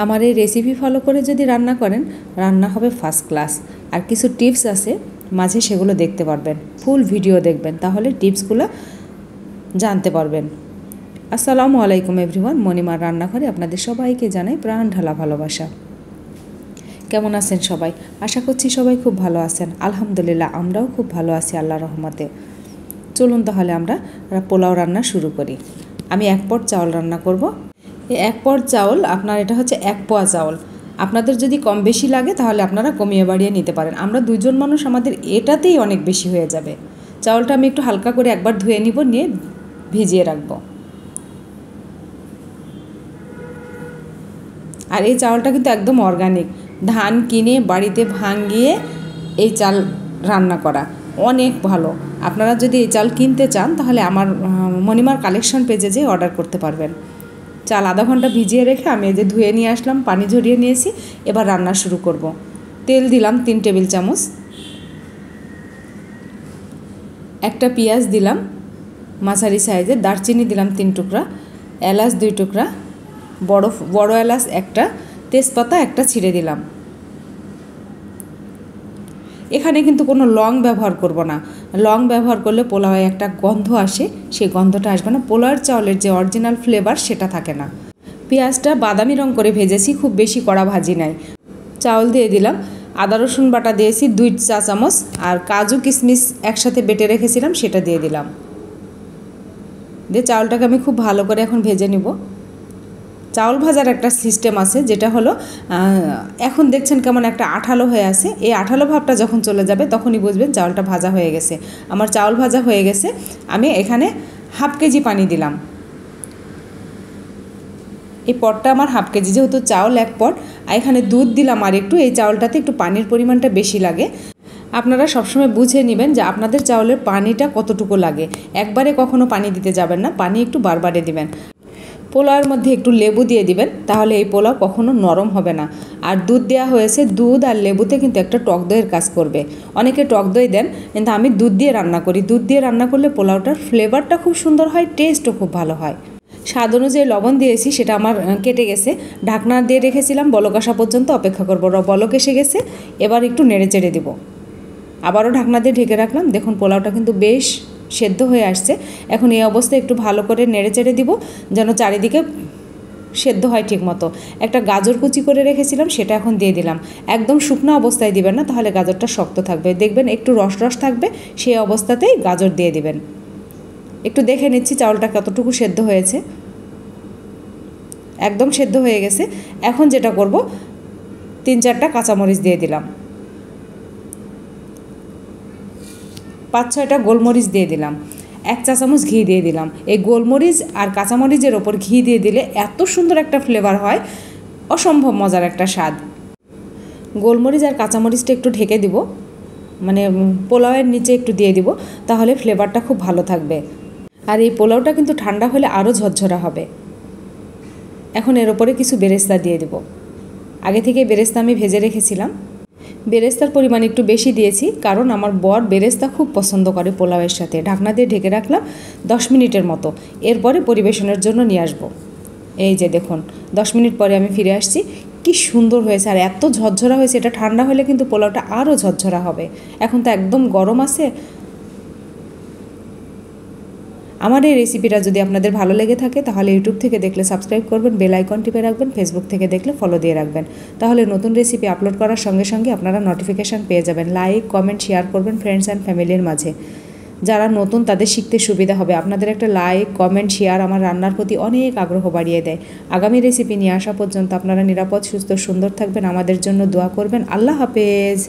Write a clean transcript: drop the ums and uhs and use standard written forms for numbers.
আমার এই recipe follow করে যদি রান্না করেন, রান্না হবে ফার্স্ট ক্লাস। আর কিছু টিপস আছে মাঝে, সেগুলো দেখতে পারবেন, ফুল ভিডিও দেখবেন, তাহলে টিপসগুলো জানতে পারবেন। আসসালামু আলাইকুম এভরিওয়ান, মণিমার রান্নাঘরে আপনাদের সবাইকে জানাই প্রাণ ঢালা ভালোবাসা। কেমন আছেন সবাই? আশা করছি সবাই খুব ভালো আছেন। আলহামদুলিল্লাহ, আমরাও খুব ভালো আছি আল্লাহর রহমতে। চলুন তাহলে আমরা পোলাও রান্না শুরু করি। আমি 1 পট চাউল রান্না করব। এই 1 পট চাউল, আপনার এটা হচ্ছে 1 পোয়া চাউল। আপনাদের যদি কম বেশি লাগে তাহলে আপনারা কমিয়ে বাড়িয়ে নিতে পারেন। আমরা 2 জন মানুষ, আমাদের এটাতেই অনেক বেশি হয়ে যাবে। চাউলটা আমি একটু হালকা করে একবার ধুয়ে নিব, নিয়ে ভিজিয়ে রাখবো। আর এই চাউলটা কিন্তু একদম অর্গানিক, ধান কিনে বাড়িতে ভাঙিয়ে এই চাল রান্না করা অনেক ভালো। আপনারা যদি এই চাল কিনতে চান তাহলে আমার মণিমার কালেকশন পেজে যেয়ে অর্ডার করতে পারবেন। চাল আধা ঘন্টা ভিজিয়ে রেখে আমি এই যে ধুয়ে নিয়ে আসলাম, পানি ঝরিয়ে নিয়েছি। এবার রান্না শুরু করব। তেল দিলাম 3 টেবিল চামচ, একটা পেঁয়াজ দিলাম মাঝারি সাইজের, দারচিনি দিলাম 3 টুকরা, এলাচ 2 টুকরা, বড় এলাচ একটা, তেজপাতা একটা ছিঁড়ে দিলাম। এখানে কিন্তু কোনো লং ব্যবহার করব না। লং ব্যবহার করলে পোলাওয়ে একটা গন্ধ আসে, সেই গন্ধটা আসবে না। পোলাওয়ের চাউলের যে অরিজিনাল ফ্লেভার সেটা থাকে না। পেঁয়াজটা বাদামি রং করে ভেজেছি, খুব বেশি কড়া ভাজি নাই। চাউল দিয়ে দিলাম, আদা রসুন বাটা দিয়েছি 2 চা চামচ, আর কাজু কিশমিশ একসাথে বেটে রেখেছিলাম সেটা দিয়ে দিলাম। দিয়ে চাউলটাকে আমি খুব ভালো করে এখন ভেজে নিব। চাউল ভাজার একটা সিস্টেম আছে, যেটা হলো এখন দেখছেন কেমন একটা আঠালো হয়ে আছে। এই আঠালো ভাবটা যখন চলে যাবে তখনই বুঝবেন চাউলটা ভাজা হয়ে গেছে। আমার চাউল ভাজা হয়ে গেছে। আমি এখানে হাফ কেজি পানি দিলাম। এই পটটা আমার হাফ কেজি, যেহেতু চাউল 1 পট। আর এখানে দুধ দিলাম আর একটু। এই চাউলটাতে একটু পানির পরিমাণটা বেশি লাগে। আপনারা সবসময় বুঝে নেবেন যে আপনাদের চাউলের পানিটা কতটুকু লাগে। একবারে কখনো পানি দিতে যাবেন না, পানি একটু বারবারে দিবেন। পোলাওয়ের মধ্যে একটু লেবু দিয়ে দিবেন, তাহলে এই পোলাও কখনো নরম হবে না। আর দুধ দেওয়া হয়েছে, দুধ আর লেবুতে কিন্তু একটা টক দইয়ের কাজ করবে। অনেকে টক দই দেন, কিন্তু আমি দুধ দিয়ে রান্না করি। দুধ দিয়ে রান্না করলে পোলাওটার ফ্লেভারটা খুব সুন্দর হয়, টেস্টও খুব ভালো হয়। স্বাদ অনুযায়ী লবণ দিয়েছি, সেটা আমার কেটে গেছে। ঢাকনা দিয়ে রেখেছিলাম, বলক আসা পর্যন্ত অপেক্ষা করবো। বলক এসে গেছে, এবার একটু নেড়ে চেড়ে দিব। আবারও ঢাকনা দিয়ে ঢেকে রাখলাম। দেখুন পোলাওটা কিন্তু বেশ সেদ্ধ হয়ে আসছে। এখন এই অবস্থায় একটু ভালো করে নেড়ে চেড়ে দিব, যেন চারিদিকে সেদ্ধ হয় ঠিক মতো। একটা গাজর কুচি করে রেখেছিলাম, সেটা এখন দিয়ে দিলাম। একদম শুকনো অবস্থায় দিবেন না, তাহলে গাজরটা শক্ত থাকবে। দেখবেন একটু রস রস থাকবে, সেই অবস্থাতেই গাজর দিয়ে দিবেন। একটু দেখে নিচ্ছি চাউলটা কতটুকু সেদ্ধ হয়েছে। একদম সেদ্ধ হয়ে গেছে। এখন যেটা করব, 3-4টা কাঁচামরিচ দিয়ে দিলাম, 5-6টা গোলমরিচ দিয়ে দিলাম, 1 চা চামচ ঘি দিয়ে দিলাম। এই গোলমরিচ আর কাঁচামরিচের ওপর ঘি দিয়ে দিলে এত সুন্দর একটা ফ্লেভার হয়, অসম্ভব মজার একটা স্বাদ। গোলমরিচ আর কাঁচামরিচটা একটু ঢেকে দিব, মানে পোলাওয়ের নিচে একটু দিয়ে দিব, তাহলে ফ্লেভারটা খুব ভালো থাকবে। আর এই পোলাওটা কিন্তু ঠান্ডা হলে আরও ঝরঝরা হবে। এখন এর ওপরে কিছু বেরেস্তা দিয়ে দেব। আগে থেকে বেরেস্তা আমি ভেজে রেখেছিলাম। বেরেস্তার পরিমাণ একটু বেশি দিয়েছি, কারণ আমার বর বেরেস্তা খুব পছন্দ করে পোলাওয়ের সাথে। ঢাকনা দিয়ে ঢেকে রাখলাম 10 মিনিটের মতো। এরপরে পরিবেশনের জন্য নিয়ে আসবো। এই যে দেখুন, 10 মিনিট পরে আমি ফিরে আসছি। কি সুন্দর হয়েছে, আর এত ঝরঝরা হয়েছে। এটা ঠান্ডা হলে কিন্তু পোলাওটা আরও ঝরঝরা হবে। এখন তো একদম গরম আছে। আমার এই রেসিপিটা যদি আপনাদের ভালো লেগে থাকে তাহলে ইউটিউব থেকে দেখলে সাবস্ক্রাইব করবেন, বেল আইকন টিপে রাখবেন, ফেসবুক থেকে দেখলে ফলো দিয়ে রাখবেন। তাহলে নতুন রেসিপি আপলোড করার সঙ্গে সঙ্গে আপনারা নোটিফিকেশান পেয়ে যাবেন। লাইক, কমেন্ট, শেয়ার করবেন ফ্রেন্ডস অ্যান্ড ফ্যামিলির মাঝে। যারা নতুন তাদের শিখতে সুবিধা হবে। আপনাদের একটা লাইক, কমেন্ট, শেয়ার আমার রান্নার প্রতি অনেক আগ্রহ বাড়িয়ে দেয়। আগামী রেসিপি নিয়ে আসা পর্যন্ত আপনারা নিরাপদ, সুস্থ, সুন্দর থাকবেন। আমাদের জন্য দোয়া করবেন। আল্লাহ হাফেজ।